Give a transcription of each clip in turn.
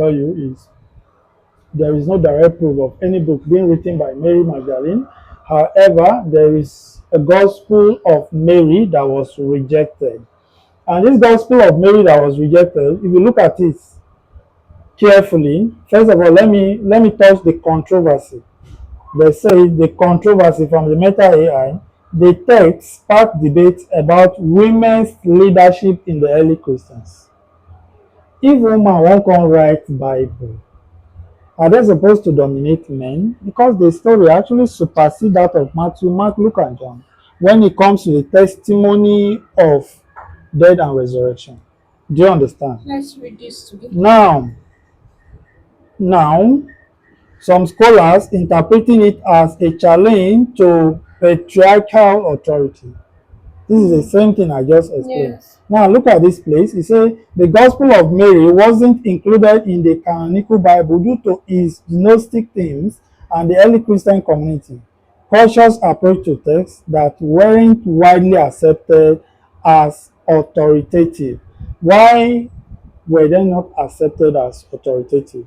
tell you is there is no direct proof of any book being written by Mary Magdalene. However, there is a gospel of Mary that was rejected. And this gospel of Mary that was rejected, if you look at it carefully, first of all, let me touch the controversy. They say the controversy from the Meta AI, the text sparked debate about women's leadership in the early Christians. If woman won't come write Bible, are they supposed to dominate men? Because the story actually supersedes that of Matthew, Mark, Luke, and John when it comes to the testimony of death and resurrection. Do you understand? Let's read this together. Now, some scholars interpreting it as a challenge to patriarchal authority. This is the same thing I just explained. Yes. Now look at this place. It says the Gospel of Mary wasn't included in the canonical Bible due to its Gnostic themes and the early Christian community cautious approach to texts that weren't widely accepted as authoritative. Why were they not accepted as authoritative?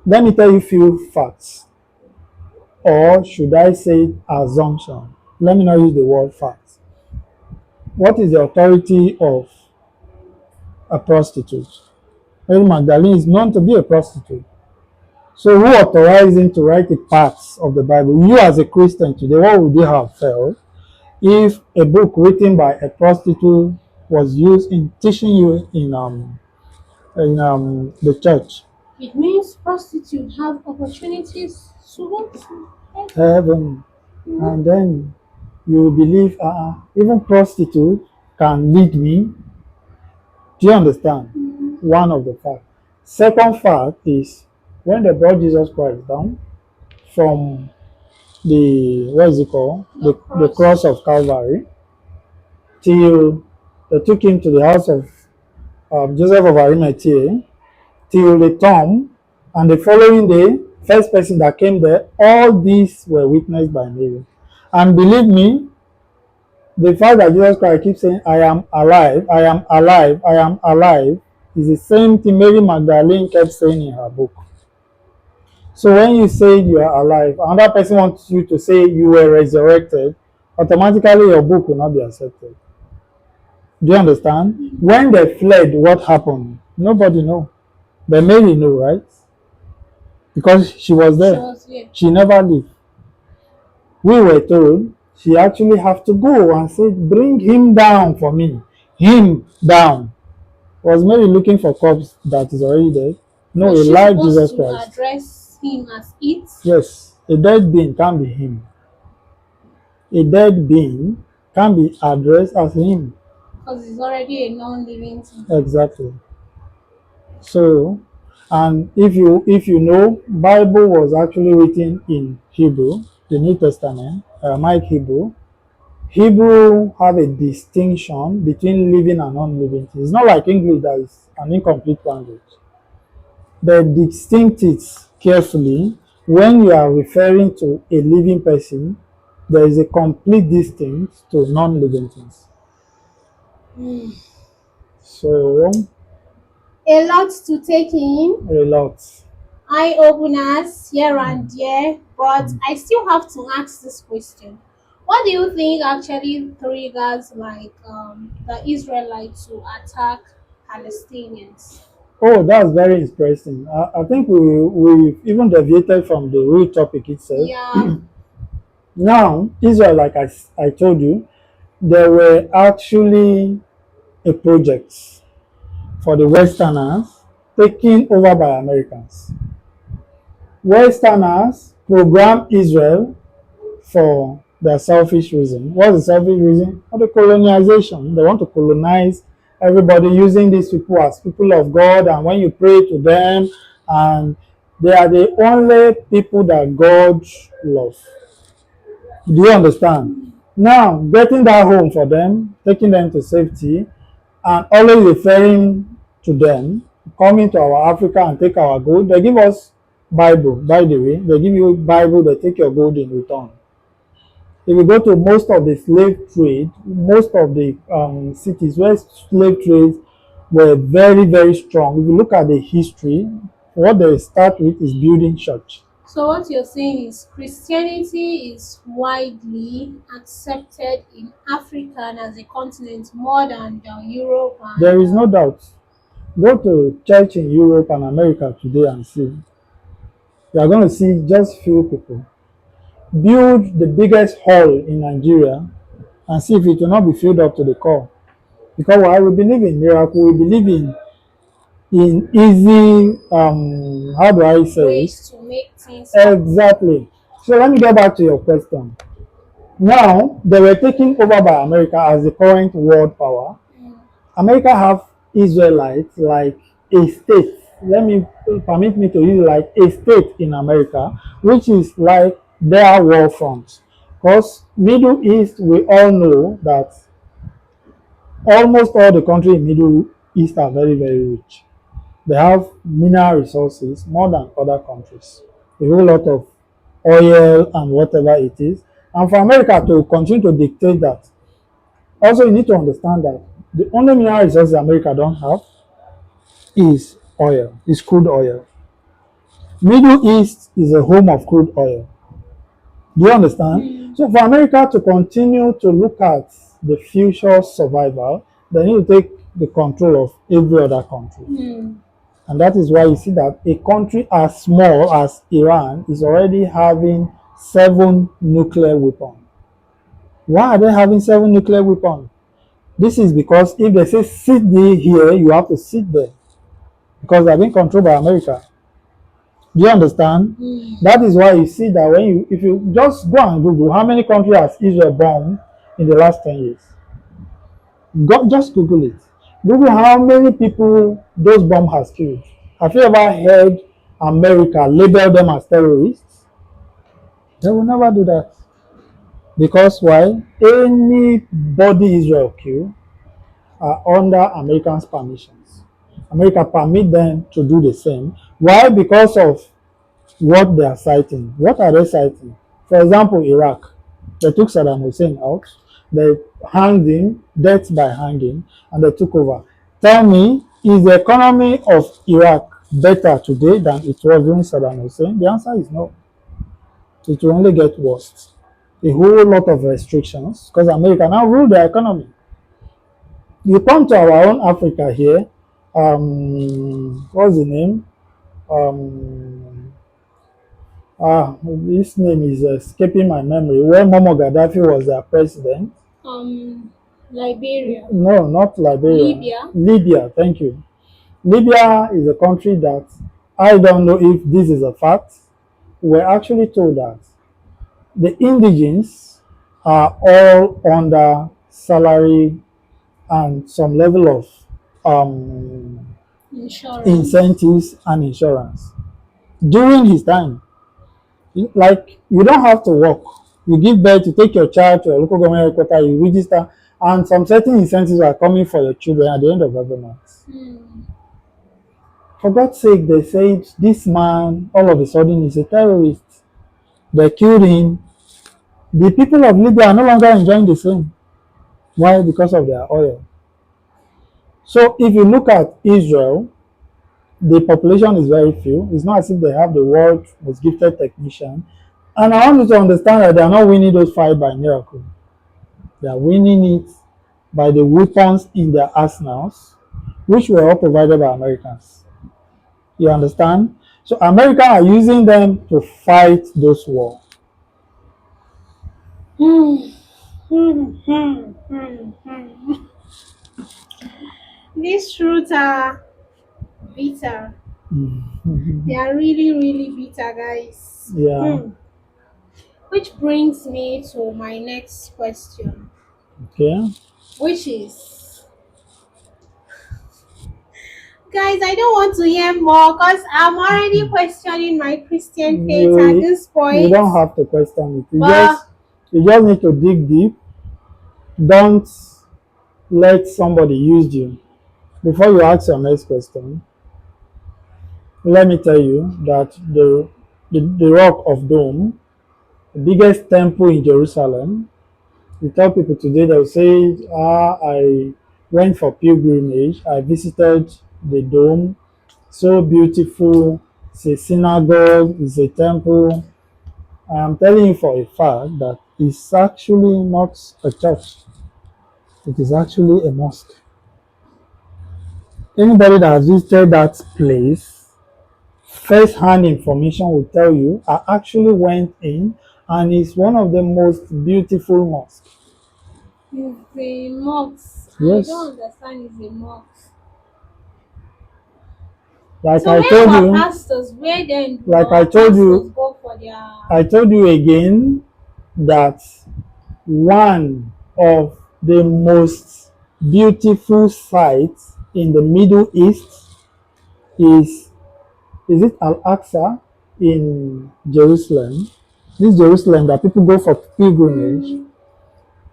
Let me tell you a few facts, or should I say assumption? Let me not use the word facts. What is the authority of a prostitute? Mary Magdalene is known to be a prostitute. So who authorized him to write the parts of the Bible? You as a Christian today, what would you have felt if a book written by a prostitute was used in teaching you in the church? It means prostitutes have opportunities to go to Heaven. And then you believe even prostitute can lead me. Do you understand? One of the facts. Second fact is when they brought Jesus Christ down from the what is it called? The cross of Calvary till they took him to the house of Joseph of Arimathea till the tomb, and the following day, first person that came there, all these were witnessed by Mary. And believe me, the fact that Jesus Christ keeps saying, I am alive, I am alive, I am alive, is the same thing Mary Magdalene kept saying in her book. So when you say you are alive, another person wants you to say you were resurrected, automatically your book will not be accepted. Do you understand? When they fled, what happened? Nobody knows. But Mary knew, right? Because she was there. She never left. We were told she actually have to go and say, bring him down for me. Him down. Was Mary looking for corpse that is already dead? No, a live Jesus Christ. Address him as it? Yes, a dead being can be him. A dead being can be addressed as him. Because he's already a non-living thing. Exactly. So, and if you know, Bible was actually written in Hebrew, the New Testament, Aramaic Hebrew. Hebrew have a distinction between living and non-living things. It's not like English that is an incomplete language. They distinct it carefully. When you are referring to a living person, there is a complete distinct to non-living things. So, a lot to take in. A lot. Eye openers here and there, but I still have to ask this question. What do you think actually triggers the Israelites to attack Palestinians? Oh, that's very interesting. I think we even deviated from the real topic itself. Yeah. Now, Israel, like I told you, there were actually a project for the Westerners taken over by Americans. Westerners program Israel for their selfish reason. What's the selfish reason? For the colonization. They want to colonize everybody using these people as people of God, and when you pray to them, and they are the only people that God loves. Do you understand? Now, getting that home for them, taking them to safety, and always referring to them, coming to our Africa and take our gold. They give us Bible, by the way. They give you Bible, they take your gold in return. If you go to most of the slave trade, most of the cities where slave trades were very, very strong. If you look at the history, What they start with is building church. So what you're saying is Christianity is widely accepted in Africa and as a continent more than Europe and There is no doubt. Go to church in Europe and America today and see. You are going to see just few people. Build the biggest hall in Nigeria and see if it will not be filled up to the core. Because why? We believe in miracle, we believe in easy, how do I say it? ways to make things happen. Exactly. So let me get back to your question. Now, they were taken over by America as the current world power. Mm. America have Israelites like a state. Let me permit me to use like a state in America, which is like their war front. Because Middle East, we all know that almost all the countries in Middle East are very, very rich. They have mineral resources more than other countries. A whole lot of oil and whatever it is. And for America to continue to dictate that, also you need to understand that the only mineral resources America don't have is oil, is crude oil. Middle East is a home of crude oil. Do you understand? Mm. So for America to continue to look at the future survival, they need to take the control of every other country. Mm. And that is why you see that a country as small as Iran is already having 7 nuclear weapons. Why are they having 7 nuclear weapons? This is because if they say sit here, you have to sit there because they're being controlled by America. Do you understand? Mm. That is why you see that when you, if you just go and Google how many countries has Israel bombed in the last 10 years, go, just Google it. Google how many people those bombs has killed. Have you ever heard America label them as terrorists? They will never do that. Because why? Anybody Israel kill are under Americans' permissions. America permit them to do the same. Why? Because of what they are citing. What are they citing? For example, Iraq. They took Saddam Hussein out. They hanged him, death by hanging, and they took over. Tell me, is the economy of Iraq better today than it was during Saddam Hussein? The answer is no. It will only get worse. A whole lot of restrictions because America now rule the economy. You come to our own Africa here, what's the name? Um, this name is escaping my memory. When Muammar Gaddafi was their president, Um, Liberia, no, not Liberia, Libya. Libya. Thank you. Libya is a country that I don't know if this is a fact. We're actually told that the indigenes are all under salary and some level of um, Insurance. incentives and insurance during his time. Like you don't have to work. You give birth, you take your child to a local government headquarters, you register, and some certain incentives are coming for your children at the end of every month. Mm. For God's sake, they said this man all of a sudden is a terrorist. They killed him. The people of Libya are no longer enjoying the same. Why? Because of their oil. So if you look at Israel, the population is very few. It's not as if they have the world's most gifted technician. And I want you to understand that they are not winning those fights by miracle. They are winning it by the weapons in their arsenals, which were all provided by Americans. You understand? So America are using them to fight those wars. Hmm. Hmm. Hmm. Hmm. Hmm. These fruits are bitter. They are really, really bitter, guys. Yeah. Hmm. Which brings me to my next question, Okay. which is, guys, I don't want to hear more because I'm already questioning my Christian faith at You this you point. don't have to question it. But You just need to dig deep. Don't let somebody use you. Before you ask your next question, let me tell you that the Rock of Dome, the biggest temple in Jerusalem, you tell people today, they'll say, I went for pilgrimage, I visited the dome, so beautiful. It's a synagogue, it's a temple. I am telling you for a fact that it's actually not a church, it is actually a mosque. Anybody that has visited that place, first hand information will tell you I actually went in and it's one of the most beautiful mosques. It's a mosque. I Yes, don't understand it's a mosque. like So I where told our you, pastors? Where then do like our pastors go for their I told you again that one of the most beautiful sites in the Middle East is it Al-Aqsa in Jerusalem? This Jerusalem that people go for pilgrimage. mm,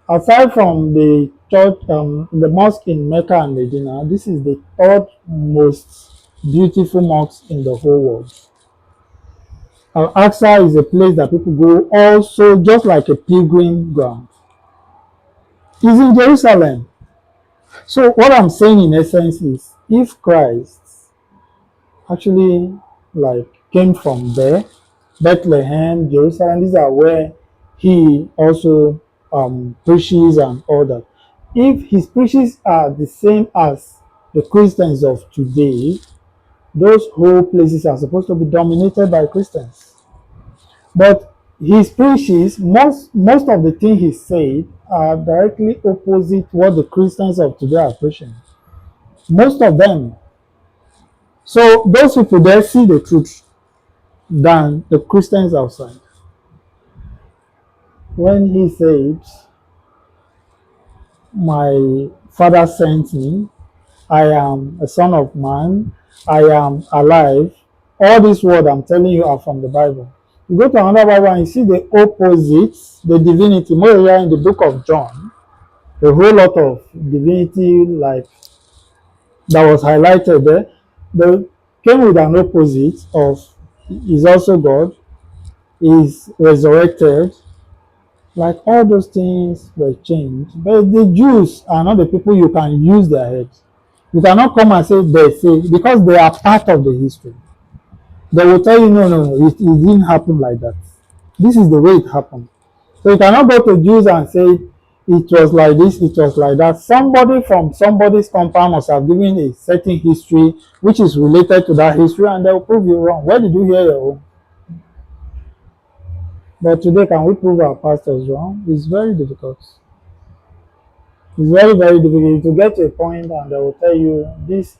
Aside from the church, the mosque in Mecca and Medina, this is the third most beautiful mosque in the whole world. Al-Aqsa is a place that people go also just like a pilgrim ground. It's in Jerusalem. So what I'm saying in essence is if Christ actually like came from there, Bethlehem, Jerusalem, these are where he also preaches and all that. If his preaches are the same as the Christians of today, those whole places are supposed to be dominated by Christians. But his preaches, most of the things he said are directly opposite what the Christians of today are preaching. Most of them. So those people there see the truth than the Christians outside. When he said, my father sent me, I am a son of man, I am alive, all these words I'm telling you are from the Bible. You go to another Bible and you see the opposite, the divinity, more in the book of John, a whole lot of divinity like that was highlighted there. They came with an opposite of is also God, is resurrected, like all those things were changed. But the Jews are not the people you can use their heads. You cannot come and say they say because they are part of the history. They will tell you no, no, no, it didn't happen like that. This is the way it happened. So you cannot go to Jews and say it was like this, it was like that. Somebody from somebody's compound must have given a certain history which is related to that history and they will prove you wrong. Where did you hear your own? But today, can we prove our pastors wrong? It's very difficult. It's very, very difficult to get to a point and they will tell you this is